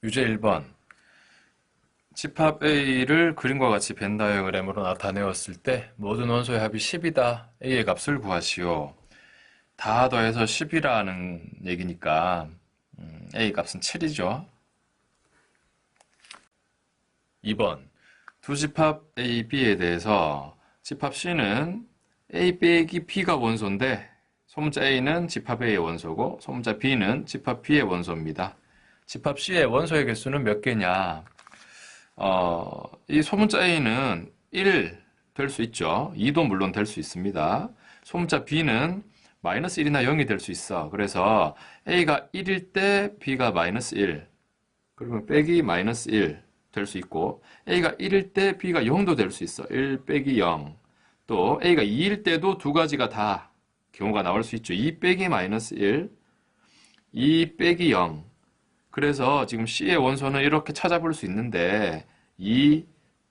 유제 1번. 집합 A를 그림과 같이 벤 다이어그램으로 나타내었을 때 모든 원소의 합이 10이다. A의 값을 구하시오. 다 더해서 10이라는 얘기니까 A 값은 7이죠. 2번. 두 집합 A, B에 대해서 집합 C는 A 빼기 B가 원소인데 소문자 A는 집합 A의 원소고 소문자 B는 집합 B의 원소입니다. 집합 C의 원소의 개수는 몇 개냐? 이 소문자 A는 1 될 수 있죠. 2도 물론 될 수 있습니다. 소문자 B는 마이너스 1이나 0이 될 수 있어. 그래서 A가 1일 때 B가 마이너스 1. 그러면 빼기 마이너스 1 될 수 있고 A가 1일 때 B가 0도 될 수 있어. 1 빼기 0. 또 A가 2일 때도 두 가지가 다 경우가 나올 수 있죠. 2 빼기 마이너스 1, 2 빼기 0. 그래서 지금 C의 원소는 이렇게 찾아볼 수 있는데 2,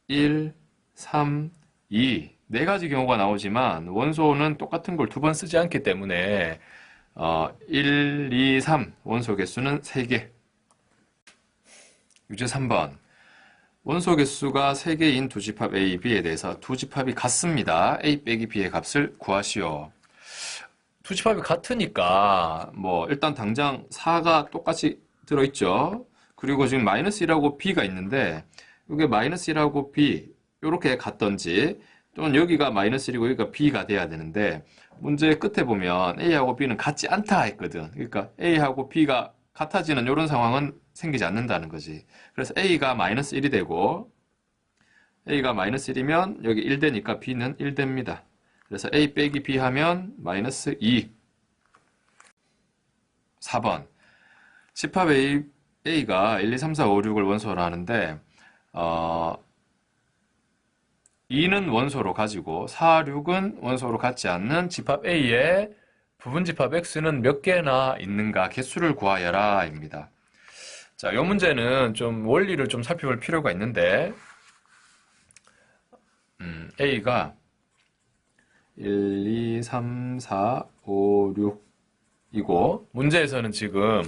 1, 3, 2 네 가지 경우가 나오지만 원소는 똑같은 걸 두 번 쓰지 않기 때문에 1, 2, 3 원소 개수는 3개. 유제 3번. 원소 개수가 3개인 두 집합 A, B에 대해서 두 집합이 같습니다. A 빼기 B의 값을 구하시오. 두 집합이 같으니까 뭐 일단 당장 4가 똑같이 들어있죠. 그리고 지금 마이너스 1하고 B가 있는데 이게 마이너스 1하고 B 이렇게 같던지 또는 여기가 마이너스 1이고 여기가 B가 돼야 되는데 문제 끝에 보면 A하고 B는 같지 않다 했거든. 그러니까 A하고 B가 같아지는 이런 상황은 생기지 않는다는 거지. 그래서 A가 마이너스 1이 되고 A가 마이너스 1이면 여기 1 되니까 B는 1 됩니다. 그래서 A 빼기 B 하면 마이너스 2. 4번. 집합 A가 1, 2, 3, 4, 5, 6을 원소로 하는데 2는 원소로 가지고 4, 6은 원소로 갖지 않는 집합 A의 부분 집합 X는 몇 개나 있는가 개수를 구하여라 입니다. 자, 이 문제는 좀 원리를 좀 살펴볼 필요가 있는데 A가 1, 2, 3, 4, 5, 6이고 문제에서는 지금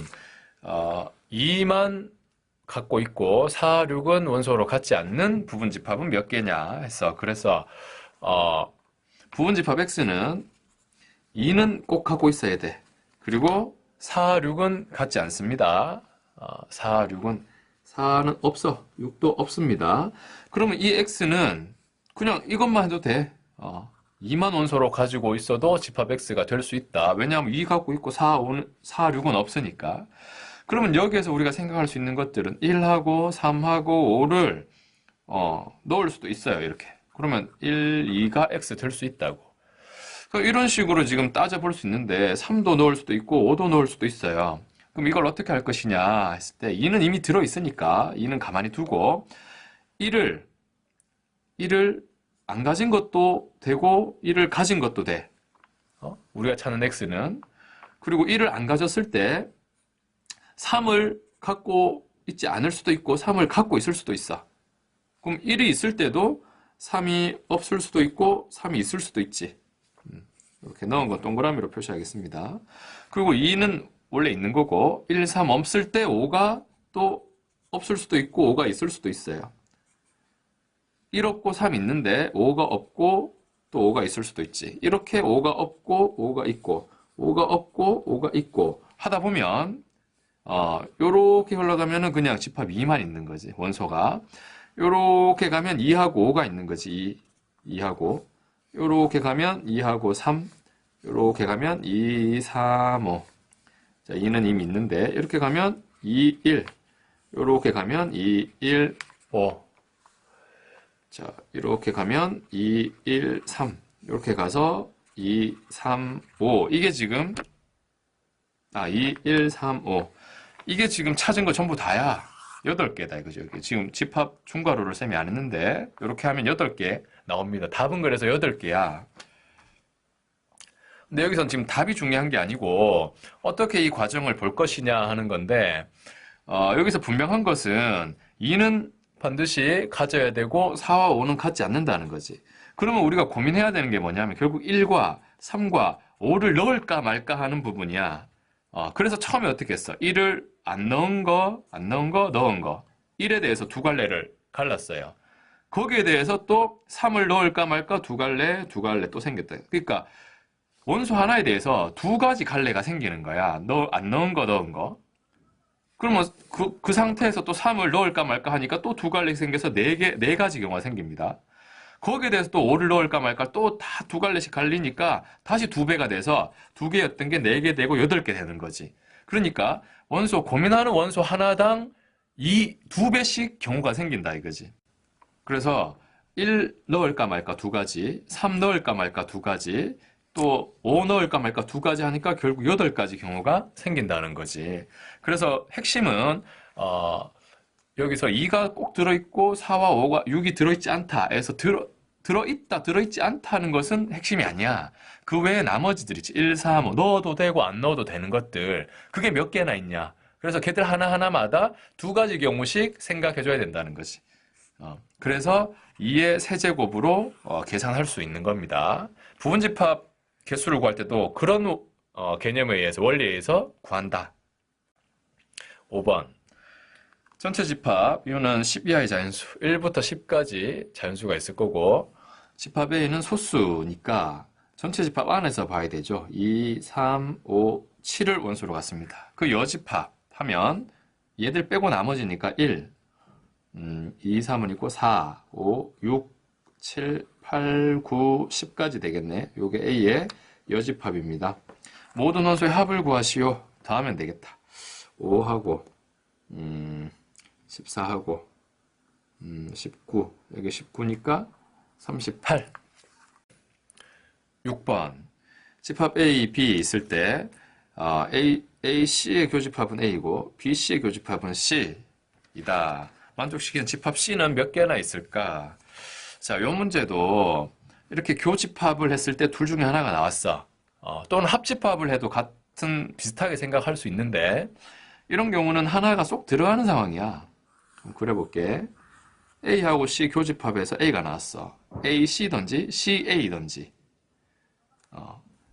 2만 갖고 있고 4, 6은 원소로 갖지 않는 부분 집합은 몇 개냐 했어. 그래서 부분 집합 X는 2는 꼭 갖고 있어야 돼. 그리고 4, 6은 갖지 않습니다. 4, 6은 4는 없어. 6도 없습니다. 그러면 이 X는 그냥 이것만 해도 돼. 2만 원소로 가지고 있어도 집합 X가 될 수 있다. 왜냐하면 2 갖고 있고 4, 6은 없으니까. 그러면 여기에서 우리가 생각할 수 있는 것들은 1하고 3하고 5를 넣을 수도 있어요. 이렇게. 그러면 1, 2가 X 될 수 있다고. 이런 식으로 지금 따져볼 수 있는데 3도 넣을 수도 있고 5도 넣을 수도 있어요. 그럼 이걸 어떻게 할 것이냐 했을 때 2는 이미 들어있으니까 2는 가만히 두고 1을 안 가진 것도 되고 1을 가진 것도 돼. 우리가 찾는 X는. 그리고 1을 안 가졌을 때 3을 갖고 있지 않을 수도 있고 3을 갖고 있을 수도 있어. 그럼 1이 있을 때도 3이 없을 수도 있고 3이 있을 수도 있지. 이렇게 넣은 건 동그라미로 표시하겠습니다. 그리고 2는 원래 있는 거고 1, 3 없을 때 5가 또 없을 수도 있고 5가 있을 수도 있어요. 1 없고 3 있는데 5가 없고 또 5가 있을 수도 있지. 이렇게 5가 없고 5가 있고 5가 없고 5가 있고 하다 보면 요렇게 흘러가면은 그냥 집합 2만 있는 거지. 원소가. 요렇게 가면 2하고 5가 있는 거지. 2하고. 요렇게 가면 2하고 3. 요렇게 가면 2, 3, 5. 자, 2는 이미 있는데 이렇게 가면 2, 1. 요렇게 가면 2, 1, 5. 자, 이렇게 가면 2, 1, 3. 이렇게 가서 2, 3, 5. 이게 지금 2, 1, 3, 5. 이게 지금 찾은 거 전부 다야. 8개다 이거죠. 지금 집합 중괄호를 쌤이 안 했는데 이렇게 하면 8개 나옵니다. 답은 그래서 8개야. 근데 여기선 지금 답이 중요한 게 아니고 어떻게 이 과정을 볼 것이냐 하는 건데 여기서 분명한 것은 2는 반드시 가져야 되고 4와 5는 갖지 않는다는 거지. 그러면 우리가 고민해야 되는 게 뭐냐면 결국 1과 3과 5를 넣을까 말까 하는 부분이야. 그래서 처음에 어떻게 했어? 1을 안 넣은 거, 안 넣은 거, 넣은 거. 1에 대해서 두 갈래를 갈랐어요. 거기에 대해서 또 3을 넣을까 말까 두 갈래, 두 갈래 또 생겼다. 그러니까 원소 하나에 대해서 두 가지 갈래가 생기는 거야. 안 넣은 거, 넣은 거. 그러면 그 상태에서 또 3을 넣을까 말까 하니까 또 두 갈래 생겨서 네 가지 경우가 생깁니다. 거기에 대해서 또 5를 넣을까 말까 또 다 두 갈래씩 갈리니까 다시 두 배가 돼서 두 개였던 게 네 개 되고 8개 되는 거지. 그러니까 고민하는 원소 하나당 두 배씩 경우가 생긴다 이거지. 그래서 1 넣을까 말까 두 가지, 3 넣을까 말까 두 가지, 또 5 넣을까 말까 두 가지 하니까 결국 8가지 경우가 생긴다는 거지. 그래서 핵심은 여기서 2가 꼭 들어있고 4와 5가 6이 들어있지 않다 해서 들어있다, 들어있지 않다는 것은 핵심이 아니야. 그 외에 나머지들 있지. 1, 4, 5 넣어도 되고 안 넣어도 되는 것들. 그게 몇 개나 있냐. 그래서 걔들 하나하나마다 두 가지 경우씩 생각해줘야 된다는 거지. 그래서 2의 세제곱으로 계산할 수 있는 겁니다. 부분집합 개수를 구할 때도 그런 개념에 의해서, 원리에 의해서 구한다. 5번. 전체 집합, 이거는 10 이하의 자연수, 1부터 10까지 자연수가 있을 거고, 집합 A는 소수니까 전체 집합 안에서 봐야 되죠. 2, 3, 5, 7을 원소로 갖습니다. 그 여집합 하면 얘들 빼고 나머지니까 1, 2, 3은 있고 4, 5, 6, 7, 8, 9, 10까지 되겠네. 요게 A의 여집합입니다. 모든 원소의 합을 구하시오. 더 하면 되겠다. 5하고 14하고 19, 여기 19니까 38. 6번. 집합 A, B 있을 때 A, C의 교집합은 A고 B, C의 교집합은 C이다. 만족시키는 집합 C는 몇 개나 있을까? 자, 요 문제도 이렇게 교집합을 했을 때 둘 중에 하나가 나왔어. 또는 합집합을 해도 비슷하게 생각할 수 있는데 이런 경우는 하나가 쏙 들어가는 상황이야. 그려볼게. A하고 C 교집합에서 A가 나왔어. A, C든지 C, A든지.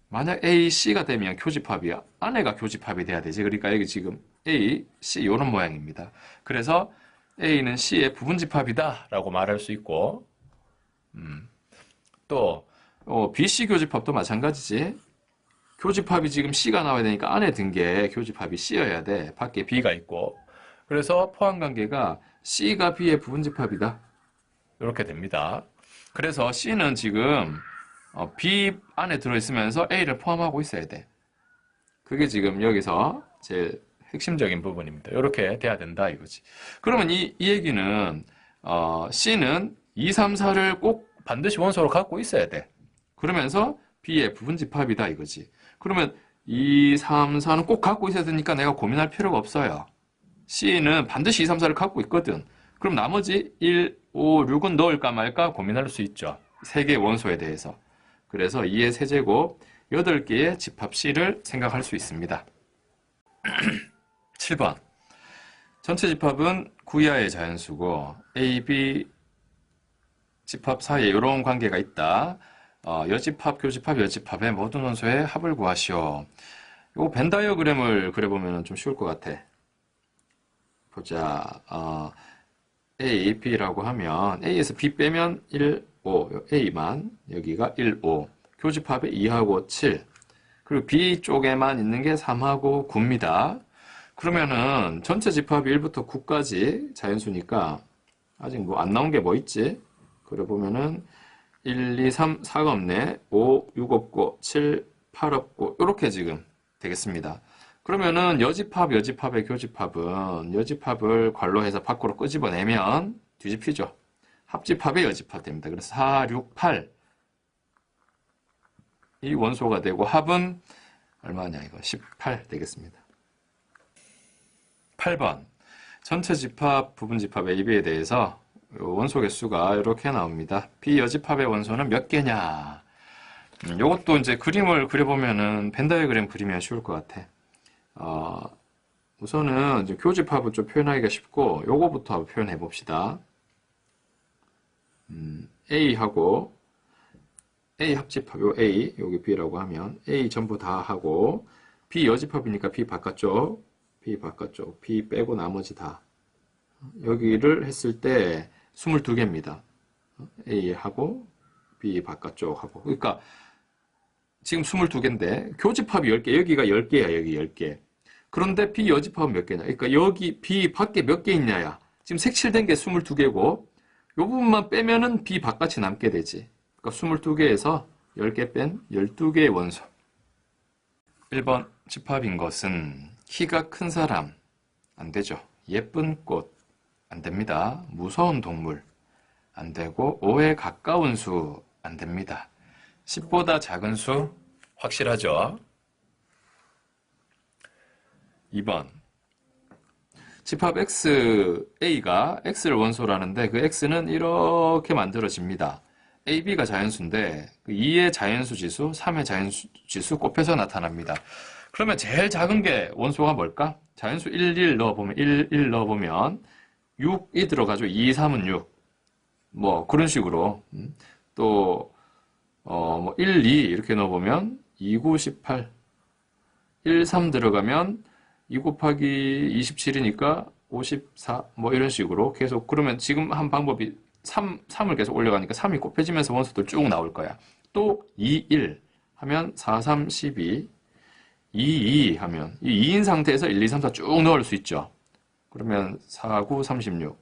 만약 A, C가 되면 교집합이야. 안에가 교집합이 돼야 되지. 그러니까 여기 지금 A, C 이런 모양입니다. 그래서 A는 C의 부분집합이다 라고 말할 수 있고 또 BC 교집합도 마찬가지지. 교집합이 지금 C가 나와야 되니까 안에 든 게 교집합이 C여야 돼. 밖에 B가 있고. 그래서 포함관계가 C가 B의 부분집합이다. 이렇게 됩니다. 그래서 C는 지금 B 안에 들어있으면서 A를 포함하고 있어야 돼. 그게 지금 여기서 제일 핵심적인 부분입니다. 이렇게 돼야 된다 이거지. 그러면 이 얘기는 C는 2, 3, 4를 꼭 반드시 원소로 갖고 있어야 돼. 그러면서 B의 부분집합이다 이거지. 그러면 2, 3, 4는 꼭 갖고 있어야 되니까 내가 고민할 필요가 없어요. C는 반드시 2, 3, 4를 갖고 있거든. 그럼 나머지 1, 5, 6은 넣을까 말까 고민할 수 있죠. 3개의 원소에 대해서. 그래서 2의 세제곱 8개의 집합 C를 생각할 수 있습니다. 7번. 전체 집합은 9 이하의 자연수고 A, B 집합 사이에 이런 관계가 있다. 여집합, 교집합, 여집합의 모든 원소의 합을 구하시오. 이 벤 다이어그램을 그려보면 좀 쉬울 것 같아. 보자. A, B라고 하면 A에서 B 빼면 1, 5, A만 여기가 1, 5. 교집합에 2하고 7. 그리고 B 쪽에만 있는 게 3하고 9입니다. 그러면은 전체 집합이 1부터 9까지 자연수니까 아직 뭐 안 나온 게 뭐 있지? 그려보면은 1, 2, 3, 4가 없네. 5, 6 없고 7, 8 없고 이렇게 지금 되겠습니다. 그러면은 여집합의 교집합은 여집합을 괄호해서 밖으로 끄집어내면 뒤집히죠. 합집합의 여집합 됩니다. 그래서 4, 6, 8 이 원소가 되고 합은 얼마냐 이거 18 되겠습니다. 8번 전체 집합, 부분 집합 A, B에 대해서 원소 개수가 이렇게 나옵니다. 비여집합의 원소는 몇 개냐? 요것도 이제 그림을 그려보면은 벤 다이어그램 그리면 쉬울 것 같아. 우선은 이제 교집합을 좀 표현하기가 쉽고 요거부터 표현해 봅시다. A하고 A 합집합, 요 A, 여기 B라고 하면 A 전부 다 하고 B 여집합이니까 B 바깥쪽, B 빼고 나머지 다. 여기를 했을 때 22개입니다. A하고 B 바깥쪽하고. 그러니까 지금 22개인데 교집합이 10개, 여기가 10개야, 여기 10개. 그런데 B 여집합은 몇 개냐? 그러니까 여기 B 밖에 몇 개 있냐야. 지금 색칠된 게 22개고 요 부분만 빼면은 B 바깥이 남게 되지. 그러니까 22개에서 10개 뺀 12개의 원소. 1번 집합인 것은 키가 큰 사람 안 되죠. 예쁜 꽃 안 됩니다. 무서운 동물 안 되고 5에 가까운 수 안 됩니다. 10보다 작은 수 확실하죠. 2번 집합 A가 X를 원소라는데 그 X는 이렇게 만들어집니다. A, B가 자연수인데 2의 자연수 지수, 3의 자연수 지수 곱해서 나타납니다. 그러면 제일 작은 게 원소가 뭘까? 자연수 1 넣어보면 1 넣어보면 6이 들어가죠. 2, 3은 6. 뭐 그런 식으로 또 1, 2 이렇게 넣어보면 2, 9, 18 1, 3 들어가면 2 곱하기 27이니까 54 뭐 이런 식으로 계속 그러면 지금 한 방법이 3을 계속 올려가니까 3이 곱해지면서 원소들 쭉 나올 거야. 또 2, 1 하면 4, 3, 12 2, 2 하면 이 2인 상태에서 1, 2, 3, 4 쭉 넣을 수 있죠. 그러면 4, 9, 36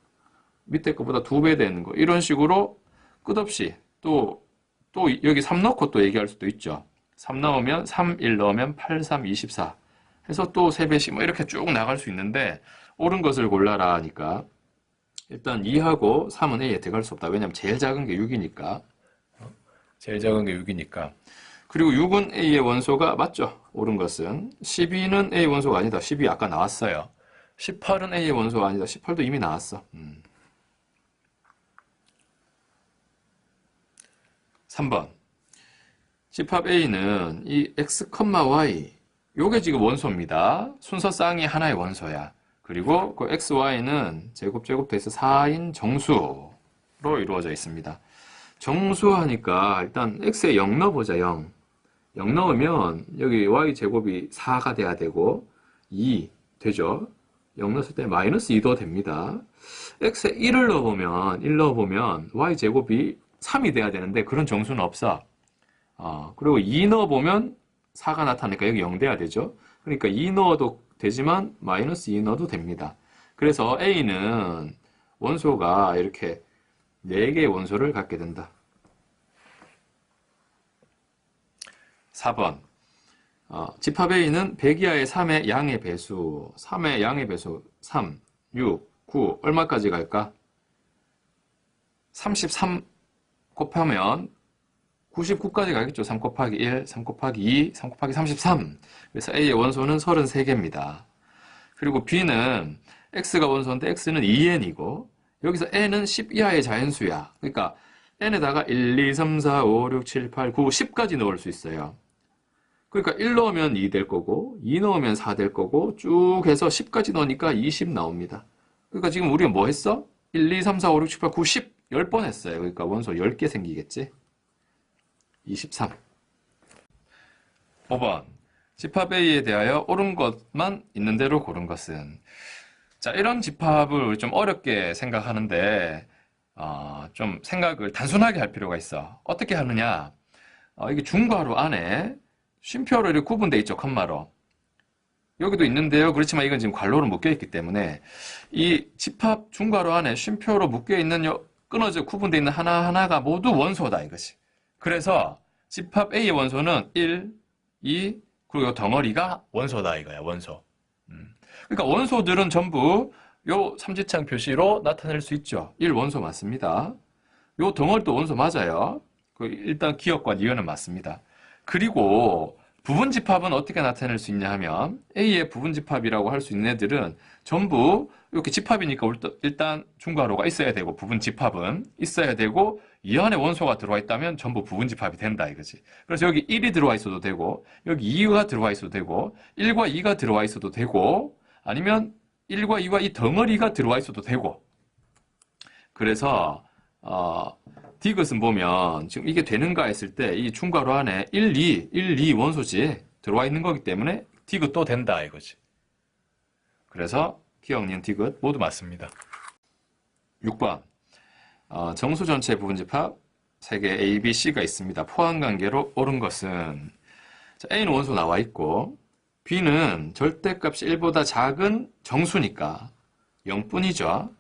밑에 것보다 2배 되는 거 이런 식으로 끝없이 또 여기 3 넣고 또 얘기할 수도 있죠. 3 넣으면 3, 1 넣으면 8, 3, 24 해서 또 3배씩 뭐 이렇게 쭉 나갈 수 있는데 옳은 것을 골라라 하니까 일단 2하고 3은 A에 들어갈 수 없다. 왜냐면 제일 작은 게 6이니까. 제일 작은 게 6이니까. 그리고 6은 A의 원소가 맞죠? 옳은 것은. 12는 A 원소가 아니다. 12 아까 나왔어요. 18은 A의 원소가 아니다. 18도 이미 나왔어. 3번. 집합 A는 이 X, Y 요게 지금 원소입니다. 순서쌍이 하나의 원소야. 그리고 그 XY는 제곱 돼서 4인 정수로 이루어져 있습니다. 정수하니까 일단 X에 0 넣어보자. 0 넣으면 여기 Y 제곱이 4가 돼야 되고 2 되죠. 0 넣었을 때 마이너스 2도 됩니다. X에 1을 넣어보면 Y 제곱이 3이 돼야 되는데 그런 정수는 없어. 그리고 2 넣어보면 4가 나타나니까 여기 0 돼야 되죠. 그러니까 2 넣어도 되지만 마이너스 2 넣어도 됩니다. 그래서 A는 원소가 이렇게 4개의 원소를 갖게 된다. 4번 집합 A는 100 이하의 3의 양의 배수 3의 양의 배수 3, 6, 9 얼마까지 갈까? 33 곱하면 99까지 가겠죠. 3 곱하기 1, 3 곱하기 2, 3 곱하기 33. 그래서 A의 원소는 33개입니다. 그리고 B는 X가 원소인데 X는 2N이고 여기서 N은 10 이하의 자연수야. 그러니까 N에다가 1, 2, 3, 4, 5, 6, 7, 8, 9, 10까지 넣을 수 있어요. 그러니까 1 넣으면 2 될 거고 2 넣으면 4 될 거고 쭉 해서 10까지 넣으니까 20 나옵니다. 그러니까 지금 우리가 뭐 했어? 1, 2, 3, 4, 5, 6, 7, 8, 9, 10 10번 했어요. 그러니까 원소 10개 생기겠지? 23. 5번. 집합 A에 대하여 옳은 것만 있는 대로 고른 것은. 자, 이런 집합을 좀 어렵게 생각하는데, 좀 생각을 단순하게 할 필요가 있어. 어떻게 하느냐? 이게 중괄호 안에 쉼표로 이렇게 구분되어 있죠, 컴마로. 여기도 있는데요. 그렇지만 이건 지금 괄호로 묶여있기 때문에, 이 집합 중괄호 안에 쉼표로 묶여있는 끊어져 구분되어 있는 하나하나가 모두 원소다, 이것이. 그래서 집합 A의 원소는 1, 2, 그리고 덩어리가 원소다 이거야, 원소. 그러니까 원소들은 전부 요 삼지창 표시로 나타낼 수 있죠. 1 원소 맞습니다. 요 덩어리도 원소 맞아요. 일단 기억과 니은은 맞습니다. 그리고 부분집합은 어떻게 나타낼 수 있냐 하면 A의 부분집합이라고 할 수 있는 애들은 전부 이렇게 집합이니까 일단 중괄호가 있어야 되고 부분집합은 있어야 되고 이 안에 원소가 들어와 있다면 전부 부분집합이 된다 이거지. 그래서 여기 1이 들어와 있어도 되고 여기 2가 들어와 있어도 되고 1과 2가 들어와 있어도 되고 아니면 1과 2와 이 덩어리가 들어와 있어도 되고 그래서 디귿은 보면 지금 이게 되는가 했을 때 이 중괄호 안에 1, 2 원소지 들어와 있는 거기 때문에 디귿도 된다 이거지. 그래서 기억, 니은, 디귿 모두 맞습니다. 6번. 정수 전체 부분집합 3개 A, B, C가 있습니다. 포함관계로 옳은 것은 자, A는 원소 나와 있고 B는 절대값이 1보다 작은 정수니까 0뿐이죠.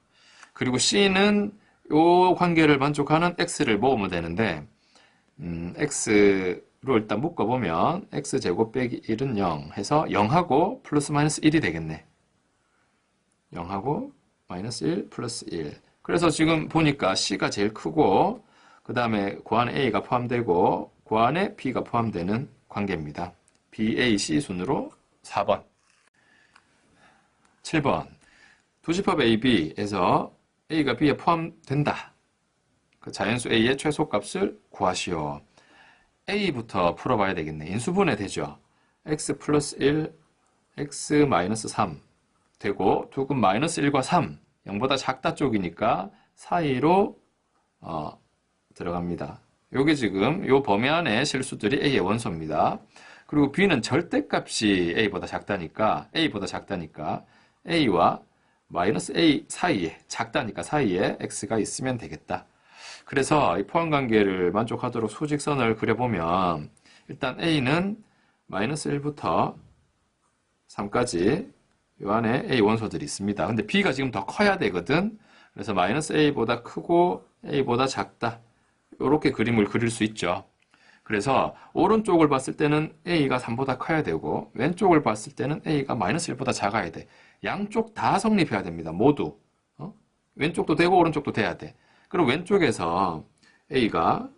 그리고 C는 이 관계를 만족하는 X를 모으면 되는데 X로 일단 묶어보면 X제곱 빼기 1은 0 해서 0하고 플러스 마이너스 1이 되겠네. 0하고 마이너스 1 플러스 1. 그래서 지금 보니까 C가 제일 크고 그 다음에 그 안에 A가 포함되고 그 안에 B가 포함되는 관계입니다. BAC 순으로 4번. 7번. 두 집합 AB에서 A가 B에 포함된다. 그 자연수 A의 최소값을 구하시오. A부터 풀어봐야 되겠네. 인수분해 되죠. X 플러스 1, X 마이너스 3 되고 두근 마이너스 1과 3 0보다 작다 쪽이니까 사이로 들어갑니다. 요게 지금 요 범위 안에 실수들이 A의 원소입니다. 그리고 B는 절대값이 A보다 작다니까 A와 마이너스 A 사이에 작다니까 사이에 X가 있으면 되겠다. 그래서 이 포함관계를 만족하도록 수직선을 그려보면 일단 A는 마이너스 1부터 3까지 요 안에 A 원소들이 있습니다. 근데 B가 지금 더 커야 되거든. 그래서 마이너스 A보다 크고 A보다 작다. 이렇게 그림을 그릴 수 있죠. 그래서 오른쪽을 봤을 때는 A가 3보다 커야 되고 왼쪽을 봤을 때는 A가 마이너스 1보다 작아야 돼. 양쪽 다 성립해야 됩니다. 모두. 왼쪽도 되고 오른쪽도 돼야 돼. 그럼 왼쪽에서 A가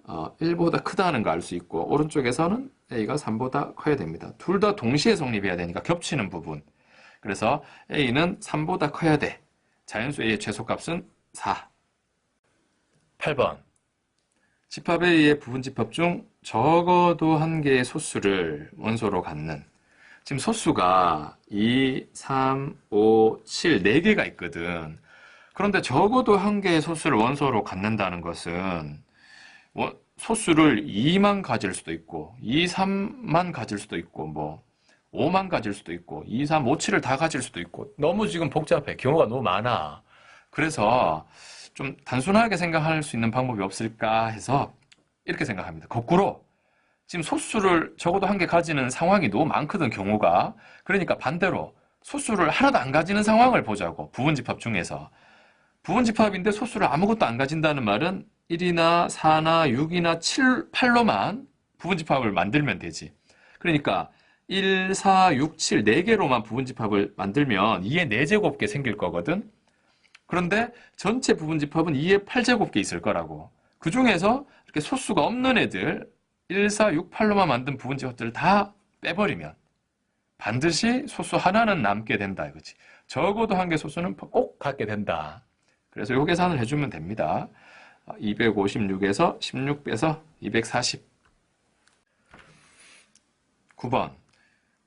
1보다 크다는 거 알 수 있고 오른쪽에서는 A가 3보다 커야 됩니다. 둘 다 동시에 성립해야 되니까 겹치는 부분. 그래서 A는 3보다 커야 돼. 자연수 A의 최소값은 4. 8번. 집합 A의 부분집합 중 적어도 한 개의 소수를 원소로 갖는 지금 소수가 2, 3, 5, 7, 4개가 있거든. 그런데 적어도 한 개의 소수를 원소로 갖는다는 것은 소수를 2만 가질 수도 있고 2, 3만 가질 수도 있고 뭐 5만 가질 수도 있고 2, 3, 5, 7을 다 가질 수도 있고 너무 지금 복잡해. 경우가 너무 많아. 그래서 좀 단순하게 생각할 수 있는 방법이 없을까 해서 이렇게 생각합니다. 거꾸로 지금 소수를 적어도 한 개 가지는 상황이 너무 많거든 경우가. 그러니까 반대로 소수를 하나도 안 가지는 상황을 보자고. 부분집합 중에서. 부분집합인데 소수를 아무것도 안 가진다는 말은 1이나 4나 6이나 7, 8로만 부분집합을 만들면 되지. 그러니까 1, 4, 6, 7, 4개로만 부분집합을 만들면 2의 4제곱개 생길 거거든. 그런데 전체 부분집합은 2의 8제곱개 있을 거라고. 그 중에서 이렇게 소수가 없는 애들 1, 4, 6, 8로만 만든 부분집합들을 다 빼버리면 반드시 소수 하나는 남게 된다 이거지. 적어도 한 개 소수는 꼭 갖게 된다. 그래서 요 계산을 해주면 됩니다. 256에서 16 빼서 240. 9번.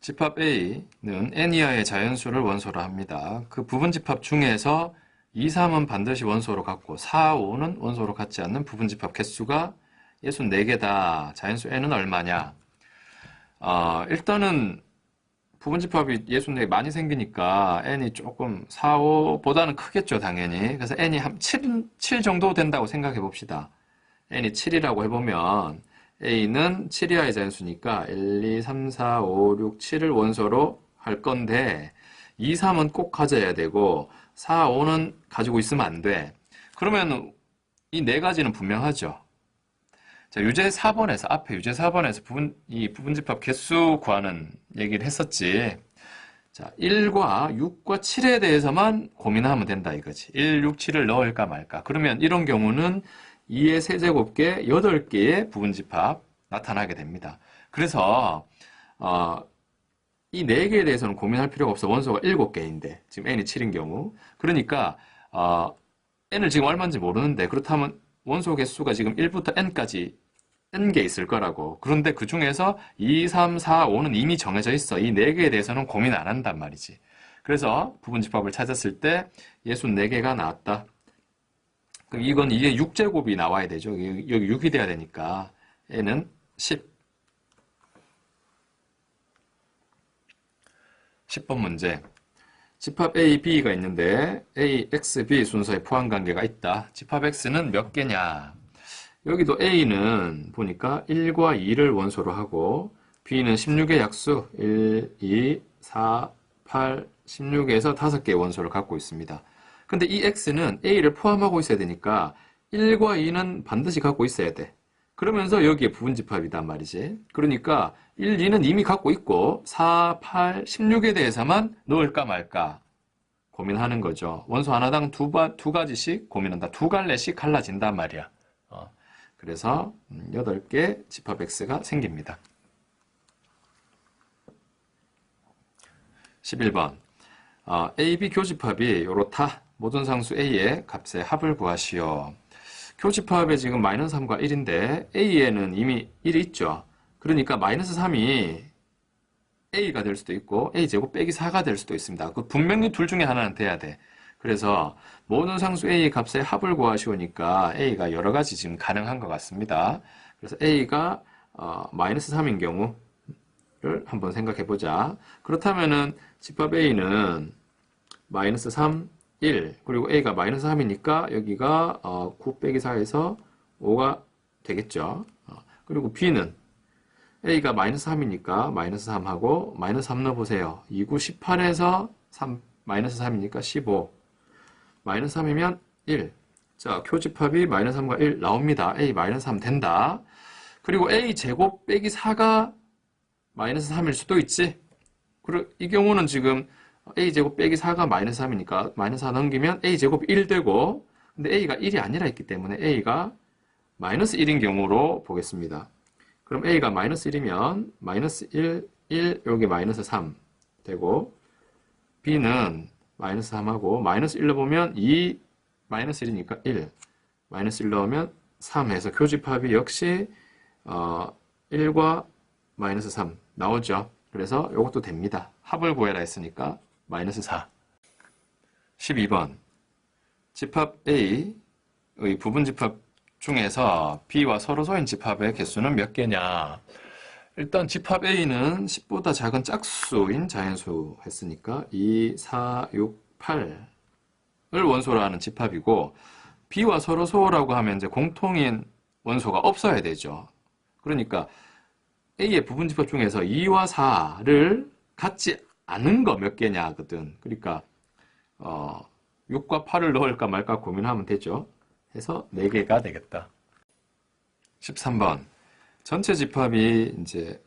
집합 A는 n 이하의 자연수를 원소로 합니다. 그 부분집합 중에서 2, 3은 반드시 원소로 갖고 4, 5는 원소로 갖지 않는 부분집합 개수가 64개다. 자연수 n은 얼마냐? 일단은 부분집합이 64개 많이 생기니까 n이 조금 4, 5보다는 크겠죠, 당연히. 그래서 n이 한 7 정도 된다고 생각해 봅시다. n이 7이라고 해보면 a는 7 이하의 자연수니까 1, 2, 3, 4, 5, 6, 7을 원소로 할 건데 2, 3은 꼭 가져야 되고 4, 5는 가지고 있으면 안 돼. 그러면 이 네 가지는 분명하죠. 자, 유제 4번에서 앞에 유제 4번에서 부분집합 개수 구하는 얘기를 했었지. 자, 1과 6과 7에 대해서만 고민하면 된다 이거지. 1, 6, 7을 넣을까 말까. 그러면 이런 경우는 2의 세제곱계 8개의 부분집합 나타나게 됩니다. 그래서 이 4개에 대해서는 고민할 필요가 없어. 원소가 7개인데 지금 n이 7인 경우. 그러니까 n을 지금 얼마인지 모르는데 그렇다면 원소 개수가 지금 1부터 n까지 n개 있을 거라고. 그런데 그 중에서 2, 3, 4, 5는 이미 정해져 있어. 이 4개에 대해서는 고민 안 한단 말이지. 그래서 부분집합을 찾았을 때 64개가 나왔다. 그럼 이건 이게 6제곱이 나와야 되죠. 여기 6이 돼야 되니까 n은 10. 10번 문제. 집합 A, B가 있는데 A, X, B 순서의 포함관계가 있다. 집합 X는 몇 개냐? 여기도 A는 보니까 1과 2를 원소로 하고 B는 16의 약수 1, 2, 4, 8, 16에서 5개의 원소를 갖고 있습니다. 근데 이 X는 A를 포함하고 있어야 되니까 1과 2는 반드시 갖고 있어야 돼. 그러면서 여기에 부분집합이단 말이지. 그러니까 1, 2는 이미 갖고 있고 4, 8, 16에 대해서만 넣을까 말까 고민하는 거죠. 원소 하나당 두 가지씩 고민한다. 두 갈래씩 갈라진단 말이야. 그래서 8개 집합 X가 생깁니다. 11번 A, B 교집합이 이렇다. 모든 상수 A의 값의 합을 구하시오. 교집합에 지금 마이너스 3과 1인데 A에는 이미 1이 있죠. 그러니까 마이너스 3이 A가 될 수도 있고 A제곱 빼기 4가 될 수도 있습니다. 그 분명히 둘 중에 하나는 돼야 돼. 그래서 모든 상수 A의 값의 합을 구하시오니까 A가 여러 가지 지금 가능한 것 같습니다. 그래서 A가 마이너스 3인 경우를 한번 생각해 보자. 그렇다면은 집합 A는 마이너스 3, 1 그리고 A가 마이너스 3이니까 여기가 9 빼기 4에서 5가 되겠죠. 그리고 B는 A가 마이너스 3이니까 마이너스 3하고 마이너스 3 넣어보세요. 2, 9, 18에서 3, 마이너스 3이니까 15 마이너스 3이면 1 자, 교집합이 마이너스 3과 1 나옵니다. A 마이너스 3 된다. 그리고 A 제곱 빼기 4가 마이너스 3일 수도 있지. 그리고 이 경우는 지금 A제곱 빼기 4가 마이너스 3이니까 마이너스 4 넘기면 A제곱이 1 되고 근데 A가 1이 아니라 했기 때문에 A가 마이너스 1인 경우로 보겠습니다. 그럼 A가 마이너스 1이면 마이너스 1, 1 여기 마이너스 3 되고 B는 마이너스 3하고 마이너스 1 넣어보면 2 마이너스 1이니까 1 마이너스 1 넣으면 3 해서 교집합이 역시 1과 마이너스 3 나오죠. 그래서 이것도 됩니다. 합을 구해라 했으니까 마이너스 4. 12번 집합 A의 부분집합 중에서 B와 서로소인 집합의 개수는 몇 개냐? 일단 집합 A는 10보다 작은 짝수인 자연수 했으니까 2, 4, 6, 8을 원소로 하는 집합이고 B와 서로소라고 하면 이제 공통인 원소가 없어야 되죠. 그러니까 A의 부분집합 중에서 2와 4를 갖지 않은 거 몇 개냐 하거든. 그러니까 6과 8을 넣을까 말까 고민하면 되죠. 해서 4개가 되겠다. 13번 전체 집합이 이제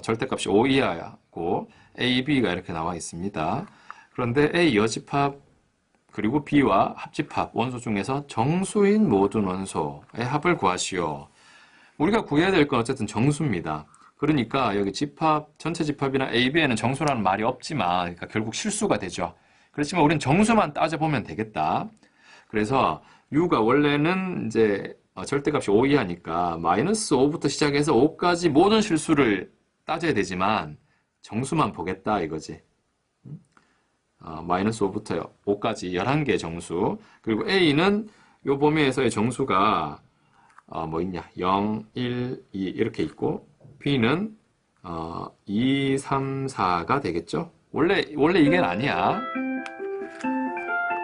절대값이 5 이하고 A, B가 이렇게 나와 있습니다. 그런데 A 여집합 그리고 B와 합집합 원소 중에서 정수인 모든 원소의 합을 구하시오. 우리가 구해야 될 건 어쨌든 정수입니다. 그러니까 여기 집합, 전체 집합이나 A, B에는 정수라는 말이 없지만 그러니까 결국 실수가 되죠. 그렇지만 우리는 정수만 따져보면 되겠다. 그래서 U가 원래는 이제 절대값이 5 이하니까 마이너스 5부터 시작해서 5까지 모든 실수를 따져야 되지만 정수만 보겠다 이거지. 마이너스 5부터 5까지 11개의 정수. 그리고 A는 요 범위에서의 정수가 뭐 있냐? 0, 1, 2 이렇게 있고 B는 2, 3, 4가 되겠죠? 원래 이게 아니야.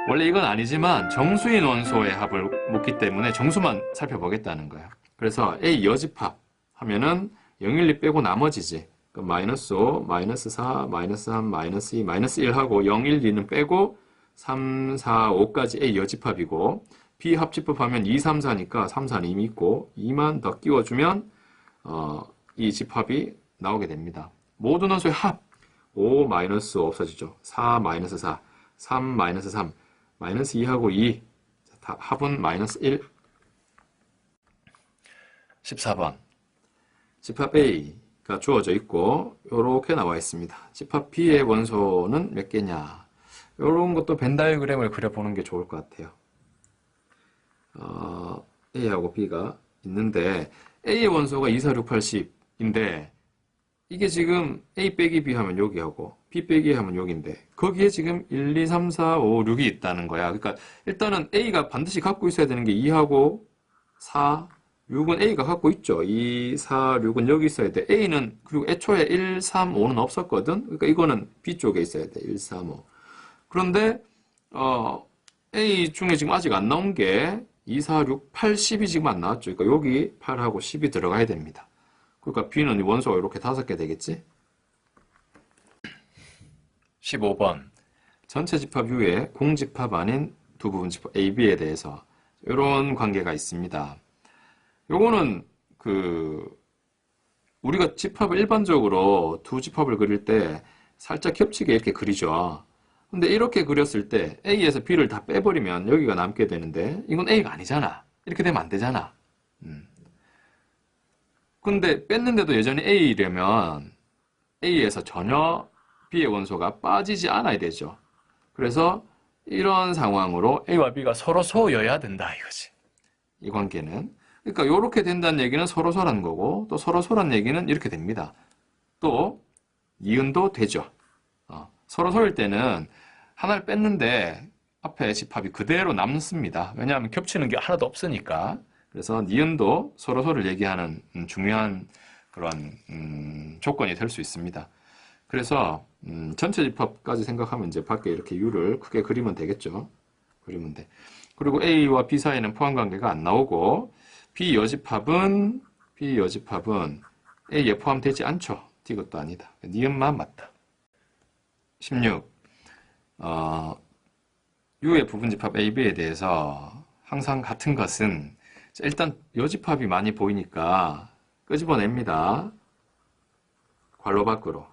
원래 이건 아니지만 정수인 원소의 합을 묻기 때문에 정수만 살펴보겠다는 거야. 그래서 A 여집합 하면은 0, 1, 2 빼고 나머지지. 마이너스 5, 마이너스 4, 마이너스 3, 마이너스 2, 마이너스 1하고 0, 1, 2는 빼고 3, 4, 5까지 A 여집합이고 B 합집합 하면 2, 3, 4니까 3, 4는 이미 있고 2만 더 끼워주면 이 집합이 나오게 됩니다. 모든 원소의 합 5 마이너스 5 없어지죠. 4 마이너스 4, 3 마이너스 3, 마이너스 2하고 2 합은 마이너스 1. 14번 집합 A가 주어져 있고 이렇게 나와 있습니다. 집합 B의 원소는 몇 개냐? 이런 것도 벤 다이어그램을 그려보는 게 좋을 것 같아요. A하고 B가 있는데 A의 원소가 2, 4, 6, 8, 10인데 이게 지금 A 빼기 B 하면 여기하고 B 빼기 하면 여기인데 거기에 지금 1, 2, 3, 4, 5, 6이 있다는 거야. 그러니까 일단은 A가 반드시 갖고 있어야 되는 게 2하고 4, 6은 A가 갖고 있죠. 2, 4, 6은 여기 있어야 돼. A는, 그리고 애초에 1, 3, 5는 없었거든. 그러니까 이거는 B 쪽에 있어야 돼. 1, 3, 5. 그런데, A 중에 지금 아직 안 나온 게 2, 4, 6, 8, 10이 지금 안 나왔죠. 그러니까 여기 8하고 10이 들어가야 됩니다. 그러니까 B는 원소가 이렇게 5개 되겠지? 15번. 전체 집합 U의 공집합 아닌 두 부분 집합 A, B에 대해서 이런 관계가 있습니다. 요거는 우리가 집합을 일반적으로 두 집합을 그릴 때 살짝 겹치게 이렇게 그리죠. 근데 이렇게 그렸을 때 A에서 B를 다 빼버리면 여기가 남게 되는데 이건 A가 아니잖아. 이렇게 되면 안 되잖아. 근데 뺐는데도 여전히 A이려면 A에서 전혀 B의 원소가 빠지지 않아야 되죠. 그래서 이런 상황으로 A와 B가 서로소여야 된다 이거지. 이 관계는. 그러니까 이렇게 된다는 얘기는 서로소라는 거고 또 서로소라는 얘기는 이렇게 됩니다. 또 니은도 되죠. 서로소일 때는 하나를 뺐는데 앞에 집합이 그대로 남습니다. 왜냐하면 겹치는 게 하나도 없으니까. 그래서 니은도 서로소를 얘기하는 중요한 그런 조건이 될 수 있습니다. 그래서 전체 집합까지 생각하면 이제 밖에 이렇게 U를 크게 그리면 되겠죠. 그리면 돼. 그리고 A와 B 사이에는 포함관계가 안 나오고 B 여집합은 A에 포함되지 않죠. 이것도 아니다. 니은만 맞다. 16. U의 부분집합 A, B에 대해서 항상 같은 것은 일단 여집합이 많이 보이니까 끄집어냅니다. 괄호 밖으로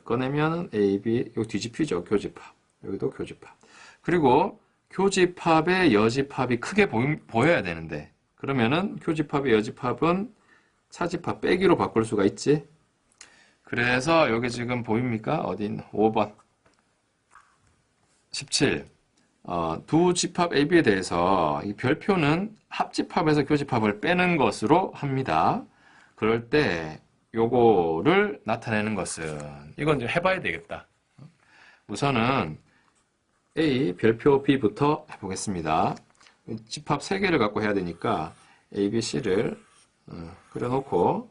꺼내면 A, B, 여기 뒤집히죠. 교집합. 여기도 교집합. 그리고 교집합의 여집합이 크게 보여야 되는데 그러면은 교집합의 여집합은 차집합 빼기로 바꿀 수가 있지. 그래서 여기 지금 보입니까? 어딘 5번 17 두 집합 AB에 대해서 이 별표는 합집합에서 교집합을 빼는 것으로 합니다. 그럴 때 요거를 나타내는 것은 이건 좀 해봐야 되겠다. 우선은 A 별표 B부터 해보겠습니다. 집합 3개를 갖고 해야 되니까 A, B, C를 그려놓고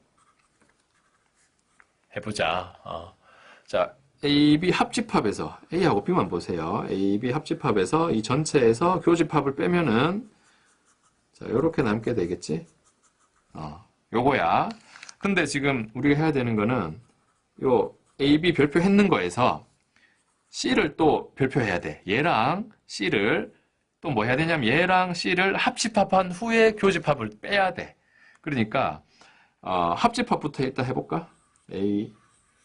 해보자. 자, A, B 합집합에서 A하고 B만 보세요. A, B 합집합에서 이 전체에서 교집합을 빼면은 자, 요렇게 남게 되겠지? 요거야. 근데 지금 우리가 해야 되는 거는 요 A, B 별표 했는 거에서 C를 또 별표해야 돼. 얘랑 C를 또 뭐 해야 되냐면 얘랑 C를 합집합한 후에 교집합을 빼야 돼. 그러니까 합집합부터 일단 해볼까? A,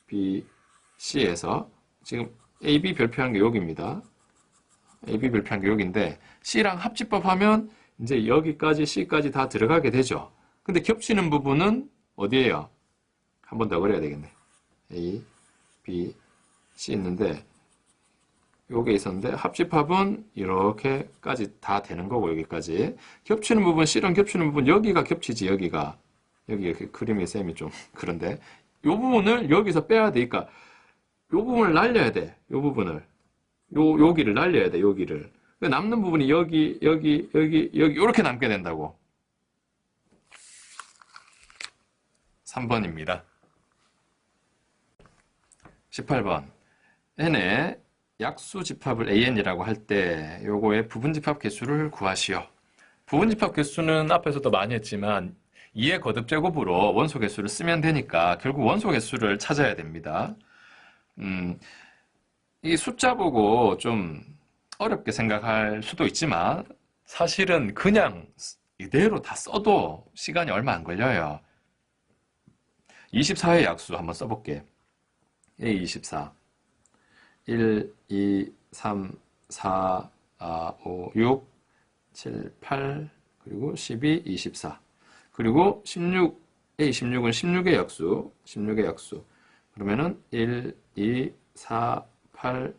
B, C에서 지금 A, B 별표한 게 여기입니다. A, B 별표한 게 여기인데 C랑 합집합하면 이제 여기까지 C까지 다 들어가게 되죠. 근데 겹치는 부분은 어디예요? 한 번 더 그려야 되겠네. A, B, C 있는데 요게 있었는데 합집합은 이렇게까지 다 되는 거고 여기까지 겹치는 부분 C랑 겹치는 부분 여기가 겹치지 여기 이렇게 그림의 셈이 좀 그런데 요 부분을 여기서 빼야 되니까 요 부분을 날려야 돼. 요 부분을 여기를 날려야 돼. 여기를 남는 부분이 여기 이렇게 남게 된다고. 3번입니다. 18번 n의 약수 집합을 an이라고 할 때 요거의 부분집합 개수를 구하시오. 부분집합 개수는 앞에서도 많이 했지만 2의 거듭 제곱으로 원소 개수를 쓰면 되니까 결국 원소 개수를 찾아야 됩니다. 이 숫자 보고 좀 어렵게 생각할 수도 있지만 사실은 그냥 이대로 다 써도 시간이 얼마 안 걸려요. 24의 약수 한번 써볼게. A24 1, 2, 3, 4, 5, 6, 7, 8 그리고 12, 24 그리고 16, A16은 16의 약수 그러면은 1, 2, 4, 8,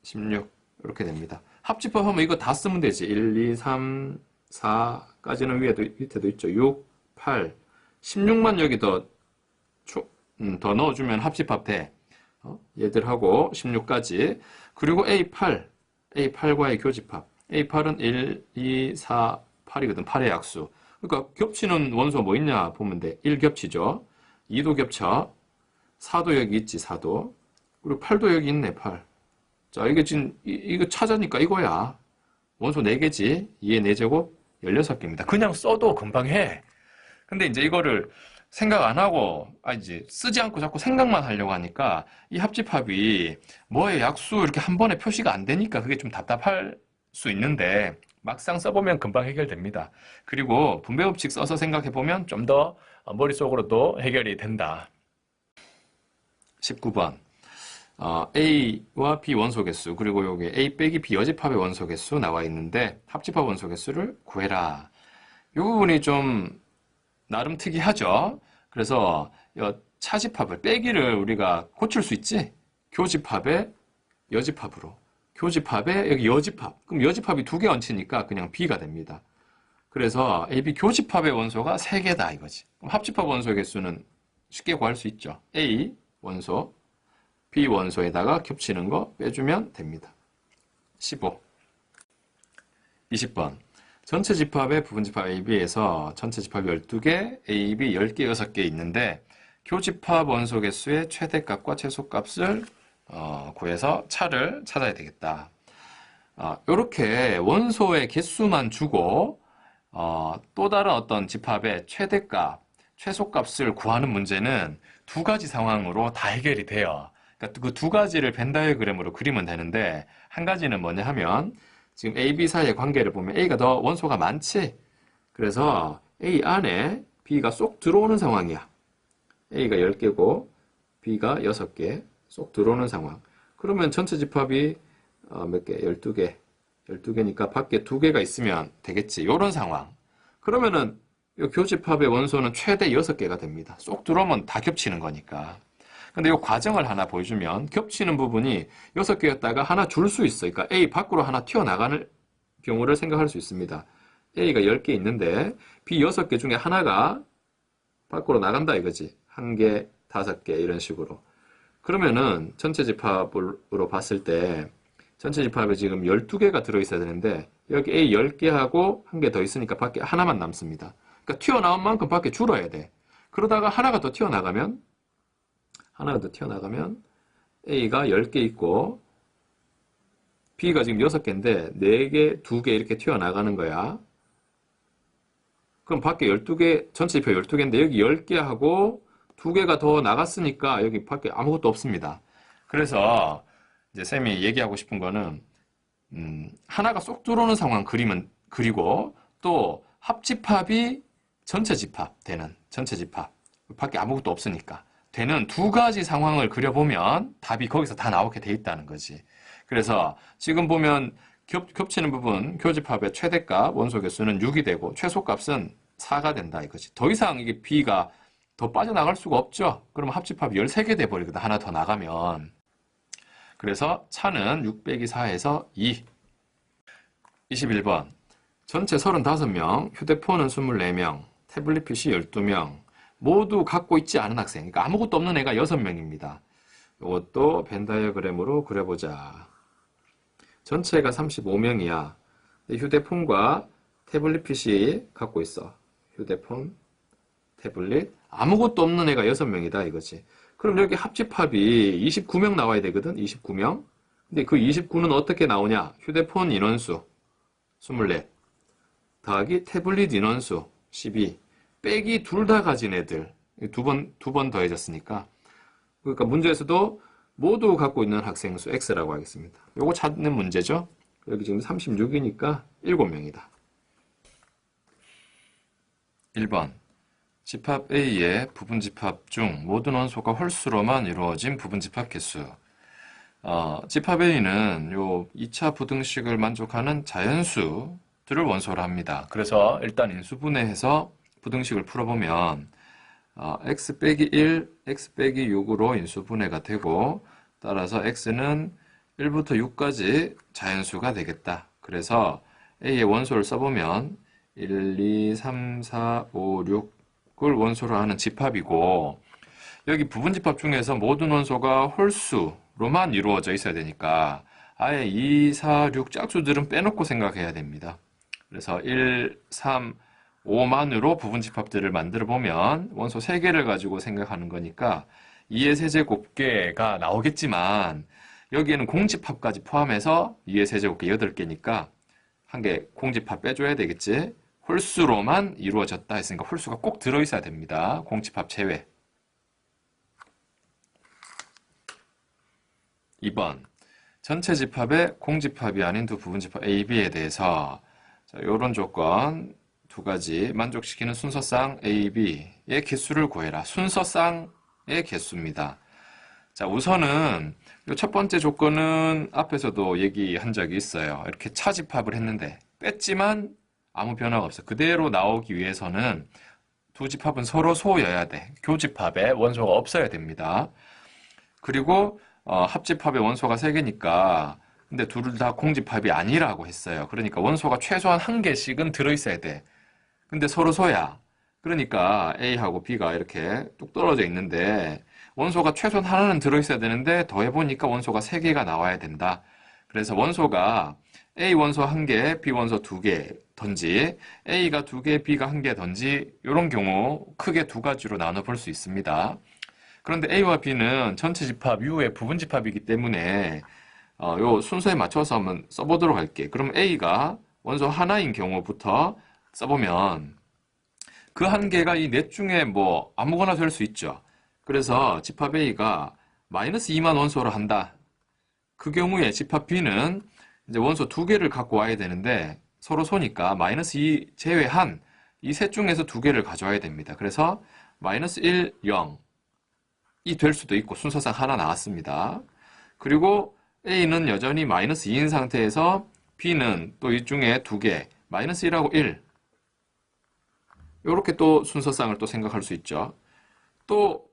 16 이렇게 됩니다. 합집합하면 이거 다 쓰면 되지. 1, 2, 3, 4까지는 밑에도 있죠. 6, 8, 16만 여기 더 넣어주면 합집합 돼. 얘들하고 16까지. 그리고 A8, A8과의 교집합. A8은 1, 2, 4, 8이거든. 8의 약수. 그러니까 겹치는 원소 뭐 있냐 보면 돼. 1 겹치죠. 2도 겹쳐. 4도 여기 있지, 4도. 그리고 8도 여기 있네, 8. 자, 이게 지금, 이거 찾으니까 이거야. 원소 4개지. 2의 4제곱, 16개입니다. 그냥 써도 금방 해. 근데 이제 이거를 생각 안 하고, 이제 쓰지 않고 자꾸 생각만 하려고 하니까 이 합집합이 뭐의 약수 이렇게 한 번에 표시가 안 되니까 그게 좀 답답할 수 있는데 막상 써보면 금방 해결됩니다. 그리고 분배법칙 써서 생각해보면 좀 더 머릿속으로도 해결이 된다. 19번. A와 B 원소 개수, 그리고 여기 A 빼기 B 여집합의 원소 개수 나와 있는데 합집합 원소 개수를 구해라. 이 부분이 좀 나름 특이하죠. 그래서 차집합을, 빼기를 우리가 고칠 수 있지? 교집합의 여집합으로. 교집합의 여기 여집합. 그럼 여집합이 2개 얹히니까 그냥 B가 됩니다. 그래서 AB 교집합의 원소가 3개다 이거지. 그럼 합집합 원소 개수는 쉽게 구할 수 있죠. A 원소, B 원소에다가 겹치는 거 빼주면 됩니다. 15. 20번. 전체 집합의 부분 집합 AB에서 전체 집합 12개, AB 10개, 6개 있는데 교집합 원소 개수의 최대값과 최소값을 구해서 차를 찾아야 되겠다. 이렇게 원소의 개수만 주고 또 다른 어떤 집합의 최대값, 최소값을 구하는 문제는 2가지 상황으로 다 해결이 돼요. 그러니까 그 2가지를 벤 다이어그램으로 그리면 되는데, 한 가지는 뭐냐 하면 지금 A, B 사이의 관계를 보면 A가 더 원소가 많지? 그래서 A 안에 B가 쏙 들어오는 상황이야. A가 10개고 B가 6개 쏙 들어오는 상황. 그러면 전체 집합이 몇 개? 12개. 12개니까 밖에 2개가 있으면 되겠지. 이런 상황. 그러면은 이 교집합의 원소는 최대 6개가 됩니다. 쏙 들어오면 다 겹치는 거니까. 근데 이 과정을 하나 보여주면 겹치는 부분이 6개였다가 하나 줄 수 있어. 그러니까 A 밖으로 하나 튀어나가는 경우를 생각할 수 있습니다. A가 10개 있는데 B 6개 중에 하나가 밖으로 나간다 이거지. 1개, 5개 이런 식으로. 그러면은 전체 집합으로 봤을 때 전체 집합에 지금 12개가 들어있어야 되는데 여기 A 10개하고 1개 더 있으니까 밖에 하나만 남습니다. 그러니까 튀어나온 만큼 밖에 줄어야 돼. 그러다가 하나가 더 튀어나가면 A가 10개 있고 B가 지금 6개인데 4개, 2개 이렇게 튀어나가는 거야. 그럼 밖에 12개, 전체 집합 12개인데 여기 10개하고 2개가 더 나갔으니까 여기 밖에 아무것도 없습니다. 그래서 이제 쌤이 얘기하고 싶은 거는 하나가 쏙 들어오는 상황 그리고 또 합집합이 전체 집합 되는 전체 집합 밖에 아무것도 없으니까 되는 2가지 상황을 그려보면 답이 거기서 다 나오게 돼 있다는 거지. 그래서 지금 보면 겹치는 부분 교집합의 최대값 원소 개수는 6이 되고 최소값은 4가 된다 이거지. 더 이상 이게 B가 더 빠져나갈 수가 없죠. 그러면 합집합이 13개 돼버리거든. 하나 더 나가면. 그래서 차는 6 빼기 4에서 2. 21번. 전체 35명, 휴대폰은 24명, 태블릿 PC 12명, 모두 갖고 있지 않은 학생. 그러니까 아무것도 없는 애가 6명입니다. 이것도 벤 다이어그램으로 그려보자. 전체가 35명이야. 휴대폰과 태블릿 PC 갖고 있어. 휴대폰, 태블릿. 아무것도 없는 애가 6명이다 이거지. 그럼 여기 합집합이 29명 나와야 되거든. 29명. 근데 그 29는 어떻게 나오냐? 휴대폰 인원수 24 더하기 태블릿 인원수 12 빼기 둘 다 가진 애들 두 번 더해졌으니까, 그러니까 문제에서도 모두 갖고 있는 학생 수 X라고 하겠습니다. 요거 찾는 문제죠. 여기 지금 36이니까 7명이다. 1번. 집합 A의 부분집합 중 모든 원소가 홀수로만 이루어진 부분집합 개수. 집합 A는 요 2차 부등식을 만족하는 자연수들을 원소로 합니다. 그래서 일단 인수분해해서 부등식을 풀어보면 x 빼기 1, x 빼기 6으로 인수분해가 되고, 따라서 x는 1부터 6까지 자연수가 되겠다. 그래서 A의 원소를 써보면 1, 2, 3, 4, 5, 6을 원소로 하는 집합이고, 여기 부분집합 중에서 모든 원소가 홀수로만 이루어져 있어야 되니까 아예 2, 4, 6 짝수들은 빼놓고 생각해야 됩니다. 그래서 1, 3, 5만으로 부분집합들을 만들어 보면 원소 3개를 가지고 생각하는 거니까 2의 세제곱계가 나오겠지만 여기에는 공집합까지 포함해서 2의 세제곱계 8개니까 한 개 공집합 빼줘야 되겠지. 홀수로만 이루어졌다 했으니까 홀수가 꼭 들어있어야 됩니다. 공집합 제외. 2번 전체 집합의 공집합이 아닌 두 부분집합 A, B에 대해서 이런 조건 두 가지 만족시키는 순서쌍 A, B의 개수를 구해라. 순서쌍의 개수입니다. 자, 우선은 첫 번째 조건은 앞에서도 얘기한 적이 있어요. 이렇게 차집합을 했는데 뺐지만 아무 변화가 없어. 그대로 나오기 위해서는 두 집합은 서로 소여야 돼. 교집합에 원소가 없어야 됩니다. 그리고 합집합의 원소가 3개니까 근데 둘 다 공집합이 아니라고 했어요. 그러니까 원소가 최소한 1개씩은 들어있어야 돼. 근데 서로 소야. 그러니까 A하고 B가 이렇게 뚝 떨어져 있는데 원소가 최소한 하나는 들어있어야 되는데 더해보니까 원소가 3개가 나와야 된다. 그래서 원소가 A 원소 1개, B 원소 2개던지 A가 2개, B가 1개던지 이런 경우 크게 두 가지로 나눠볼 수 있습니다. 그런데 A와 B는 전체 집합 U의 부분 집합이기 때문에 요 순서에 맞춰서 한번 써보도록 할게. 그럼 A가 원소 하나인 경우부터 써보면 그 1개가 이 넷 중에 뭐 아무거나 될 수 있죠. 그래서 집합 A가 마이너스 2만 원소를 한다. 그 경우에 집합 B는 이제 원소 2개를 갖고 와야 되는데 서로 소니까 마이너스 2 제외한 이 셋 중에서 2개를 가져와야 됩니다. 그래서 마이너스 1, 0 이 될 수도 있고 순서상 하나 나왔습니다. 그리고 A는 여전히 마이너스 2인 상태에서 B는 또 이 중에 2개 마이너스 1하고 1 이렇게 또 순서상을 또 생각할 수 있죠. 또